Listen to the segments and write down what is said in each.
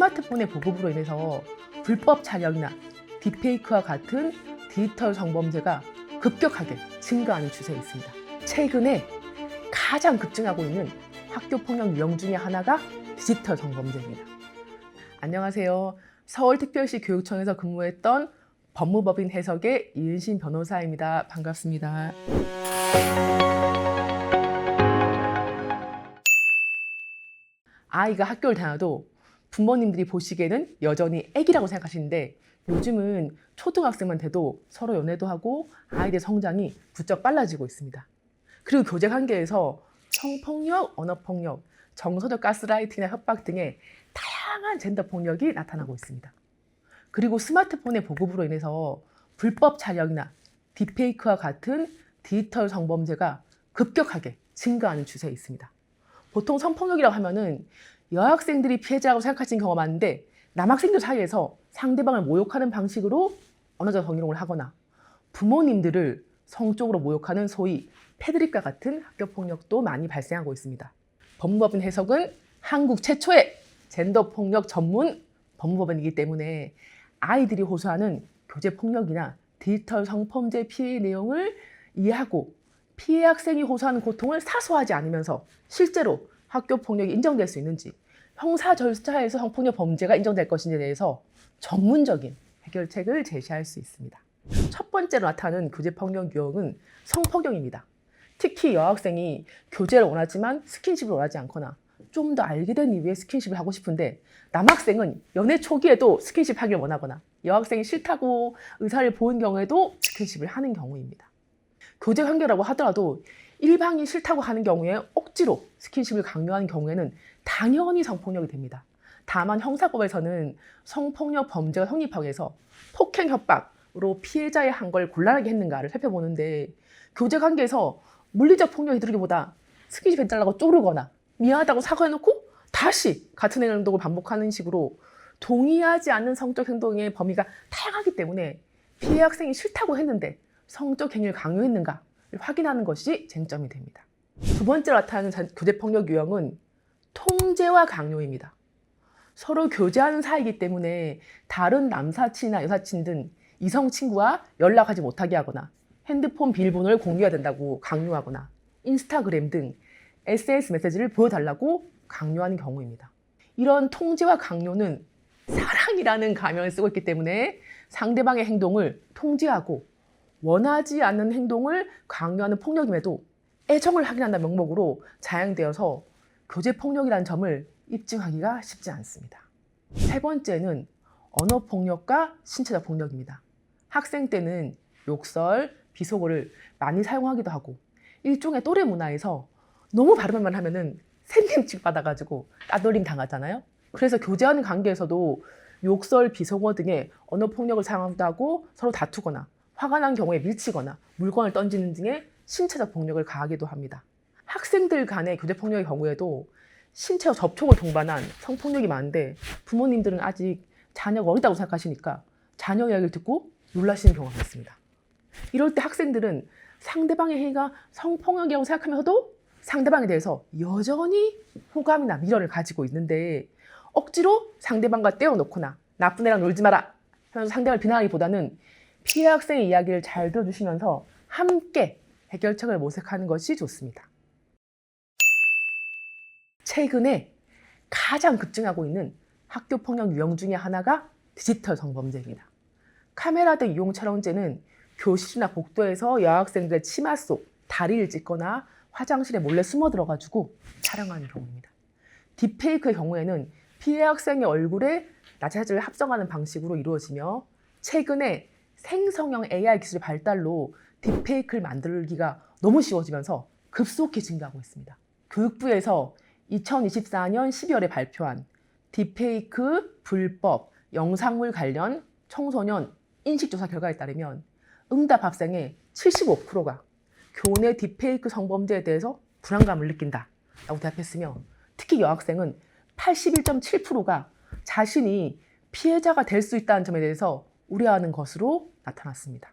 스마트폰의 보급으로 인해서 불법 촬영이나 딥페이크와 같은 디지털 성범죄가 급격하게 증가하는 추세에 있습니다. 최근에 가장 급증하고 있는 학교폭력 유형 중에 하나가 디지털 성범죄입니다. 안녕하세요. 서울특별시 교육청에서 근무했던 법무법인 해석의 이은신 변호사입니다. 반갑습니다. 아이가 학교를 다녀도 부모님들이 보시기에는 여전히 애기라고 생각하시는데 요즘은 초등학생만 돼도 서로 연애도 하고 아이들 성장이 부쩍 빨라지고 있습니다. 그리고 교제 관계에서 성폭력, 언어폭력, 정서적 가스라이팅이나 협박 등의 다양한 젠더 폭력이 나타나고 있습니다. 그리고 스마트폰의 보급으로 인해서 불법 촬영이나 딥페이크와 같은 디지털 성범죄가 급격하게 증가하는 추세에 있습니다. 보통 성폭력이라고 하면은 여학생들이 피해자라고 생각하시는 경우가 많은데 남학생들 사이에서 상대방을 모욕하는 방식으로 언어적 성희롱을 하거나 부모님들을 성적으로 모욕하는 소위 패드립과 같은 학교폭력도 많이 발생하고 있습니다. 법무법인 해석은 한국 최초의 젠더폭력 전문 법무법인이기 때문에 아이들이 호소하는 교제폭력이나 디지털 성범죄 피해 내용을 이해하고 피해 학생이 호소하는 고통을 사소하지 않으면서 실제로 학교폭력이 인정될 수 있는지 형사 절차에서 성폭력 범죄가 인정될 것인지에 대해서 전문적인 해결책을 제시할 수 있습니다. 첫 번째로 나타나는 교제폭력 유형은 성폭력입니다. 특히 여학생이 교제를 원하지만 스킨십을 원하지 않거나 좀 더 알게 된 이후에 스킨십을 하고 싶은데 남학생은 연애 초기에도 스킨십 하길 원하거나 여학생이 싫다고 의사를 보인 경우에도 스킨십을 하는 경우입니다. 교제 관계라고 하더라도 일방이 싫다고 하는 경우에 억지로 스킨십을 강요하는 경우에는 당연히 성폭력이 됩니다. 다만 형사법에서는 성폭력 범죄가 성립하기 위해서 폭행 협박으로 피해자의 한 걸 곤란하게 했는가를 살펴보는데 교제 관계에서 물리적 폭력이 들기보다 스킨십 해달라고 쪼르거나 미안하다고 사과해놓고 다시 같은 행동을 반복하는 식으로 동의하지 않는 성적 행동의 범위가 다양하기 때문에 피해 학생이 싫다고 했는데 성적 행위를 강요했는가를 확인하는 것이 쟁점이 됩니다. 두 번째로 나타나는 교제폭력 유형은 통제와 강요입니다. 서로 교제하는 사이이기 때문에 다른 남사친이나 여사친 등 이성 친구와 연락하지 못하게 하거나 핸드폰 비밀번호를 공유해야 된다고 강요하거나 인스타그램 등 SNS 메시지를 보여달라고 강요하는 경우입니다. 이런 통제와 강요는 사랑이라는 가명을 쓰고 있기 때문에 상대방의 행동을 통제하고 원하지 않는 행동을 강요하는 폭력임에도 애정을 확인한다는 명목으로 자행되어서 교제폭력이라는 점을 입증하기가 쉽지 않습니다. 세 번째는 언어폭력과 신체적 폭력입니다. 학생 때는 욕설, 비속어를 많이 사용하기도 하고 일종의 또래 문화에서 너무 바른 말만 하면은 샘김 취급받아가지고 따돌림 당하잖아요. 그래서 교제하는 관계에서도 욕설, 비속어 등의 언어폭력을 사용하기도 하고 서로 다투거나 화가 난 경우에 밀치거나 물건을 던지는 등의 신체적 폭력을 가하기도 합니다. 학생들 간의 교제폭력의 경우에도 신체적 접촉을 동반한 성폭력이 많은데 부모님들은 아직 자녀가 어리다고 생각하시니까 자녀 이야기를 듣고 놀라시는 경우가 많습니다. 이럴 때 학생들은 상대방의 행위가 성폭력이라고 생각하면서도 상대방에 대해서 여전히 호감이나 미련을 가지고 있는데 억지로 상대방과 떼어놓거나 나쁜 애랑 놀지 마라 하면서 상대방을 비난하기보다는 피해 학생의 이야기를 잘 들어주시면서 함께 해결책을 모색하는 것이 좋습니다. 최근에 가장 급증하고 있는 학교폭력 유형 중에 하나가 디지털 성범죄입니다. 카메라 등 이용 촬영죄는 교실이나 복도에서 여학생들의 치마 속 다리를 찢거나 화장실에 몰래 숨어 들어가지고 촬영하는 경우입니다. 딥페이크의 경우에는 피해 학생의 얼굴에 나체 사진을 합성하는 방식으로 이루어지며 최근에 생성형 AI 기술 발달로 딥페이크를 만들기가 너무 쉬워지면서 급속히 증가하고 있습니다. 교육부에서 2024년 12월에 발표한 딥페이크 불법 영상물 관련 청소년 인식조사 결과에 따르면 응답 학생의 75%가 교내 딥페이크 성범죄에 대해서 불안감을 느낀다라고 대답했으며 특히 여학생은 81.7%가 자신이 피해자가 될 수 있다는 점에 대해서 우려하는 것으로 나타났습니다.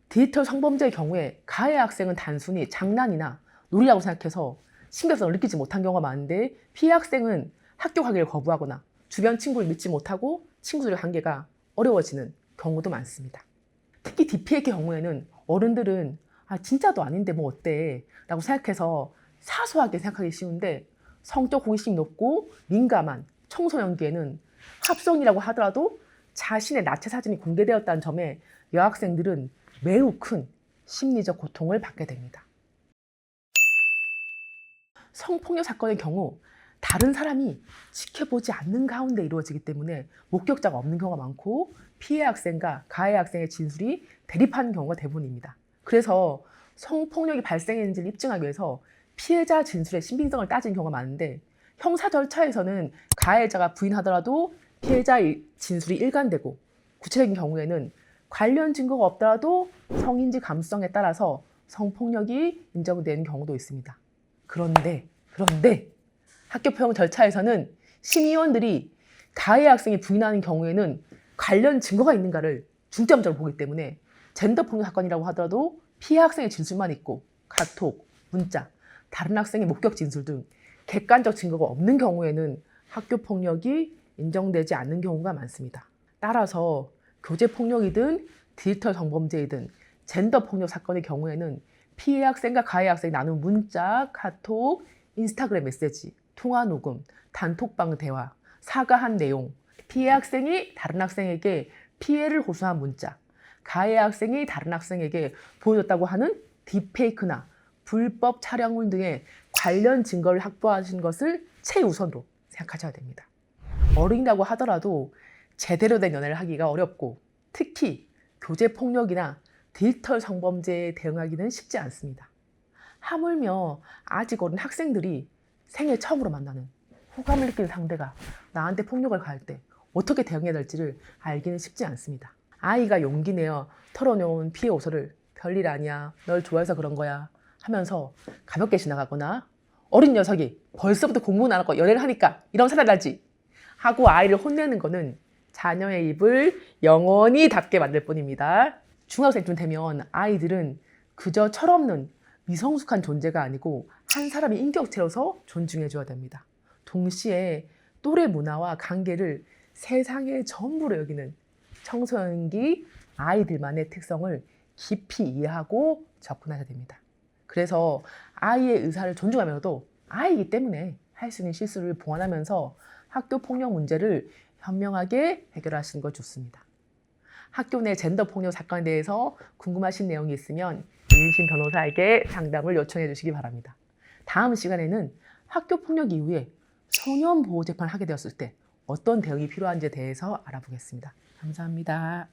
디지털 성범죄의 경우에 가해 학생은 단순히 장난이나 놀이라고 생각해서 신경성을 느끼지 못한 경우가 많은데 피해 학생은 학교 가기를 거부하거나 주변 친구를 믿지 못하고 친구들의 관계가 어려워지는 경우도 많습니다. 특히 DP의 경우에는 어른들은 진짜도 아닌데 뭐 어때? 라고 생각해서 사소하게 생각하기 쉬운데 성적 호기심이 높고 민감한 청소년기에는 합성이라고 하더라도 자신의 나체 사진이 공개되었다는 점에 여학생들은 매우 큰 심리적 고통을 받게 됩니다. 성폭력 사건의 경우 다른 사람이 지켜보지 않는 가운데 이루어지기 때문에 목격자가 없는 경우가 많고 피해 학생과 가해 학생의 진술이 대립하는 경우가 대부분입니다. 그래서 성폭력이 발생했는지를 입증하기 위해서 피해자 진술의 신빙성을 따지는 경우가 많은데 형사 절차에서는 가해자가 부인하더라도 피해자의 진술이 일관되고 구체적인 경우에는 관련 증거가 없더라도 성인지 감수성에 따라서 성폭력이 인정되는 경우도 있습니다. 그런데 학교 포용 절차에서는 심의위원들이 가해 학생이 부인하는 경우에는 관련 증거가 있는가를 중점적으로 보기 때문에 젠더 폭력 사건이라고 하더라도 피해 학생의 진술만 있고 카톡, 문자, 다른 학생의 목격 진술 등 객관적 증거가 없는 경우에는 학교 폭력이 인정되지 않는 경우가 많습니다. 따라서 교제 폭력이든 디지털 성범죄이든 젠더 폭력 사건의 경우에는 피해 학생과 가해 학생이 나눈 문자, 카톡, 인스타그램 메시지, 통화 녹음, 단톡방 대화, 사과한 내용, 피해 학생이 다른 학생에게 피해를 호소한 문자, 가해 학생이 다른 학생에게 보여줬다고 하는 딥페이크나 불법 촬영물 등의 관련 증거를 확보하신 것을 최우선으로 생각하셔야 됩니다. 어린이라고 하더라도 제대로 된 연애를 하기가 어렵고 특히 교제폭력이나 디지털 성범죄에 대응하기는 쉽지 않습니다. 하물며 아직 어린 학생들이 생애 처음으로 만나는 호감을 느끼는 상대가 나한테 폭력을 가할 때 어떻게 대응해야 될지를 알기는 쉽지 않습니다. 아이가 용기 내어 털어놓은 피해 호소를 별일 아니야, 널 좋아해서 그런 거야 하면서 가볍게 지나가거나 어린 녀석이 벌써부터 공부는 안 하고 연애를 하니까 이런 사람 나지 하고 아이를 혼내는 거는 자녀의 입을 영원히 닫게 만들 뿐입니다. 중학생쯤 되면 아이들은 그저 철없는 미성숙한 존재가 아니고 한 사람의 인격체로서 존중해줘야 됩니다. 동시에 또래 문화와 관계를 세상의 전부로 여기는 청소년기 아이들만의 특성을 깊이 이해하고 접근하셔야 됩니다. 그래서 아이의 의사를 존중하면서도 아이이기 때문에 할 수 있는 실수를 보완하면서 학교 폭력 문제를 현명하게 해결하시는 것 좋습니다. 학교 내 젠더 폭력 사건에 대해서 궁금하신 내용이 있으면 이은신 변호사에게 상담을 요청해 주시기 바랍니다. 다음 시간에는 학교 폭력 이후에 소년 보호 재판을 하게 되었을 때 어떤 대응이 필요한지에 대해서 알아보겠습니다. 감사합니다.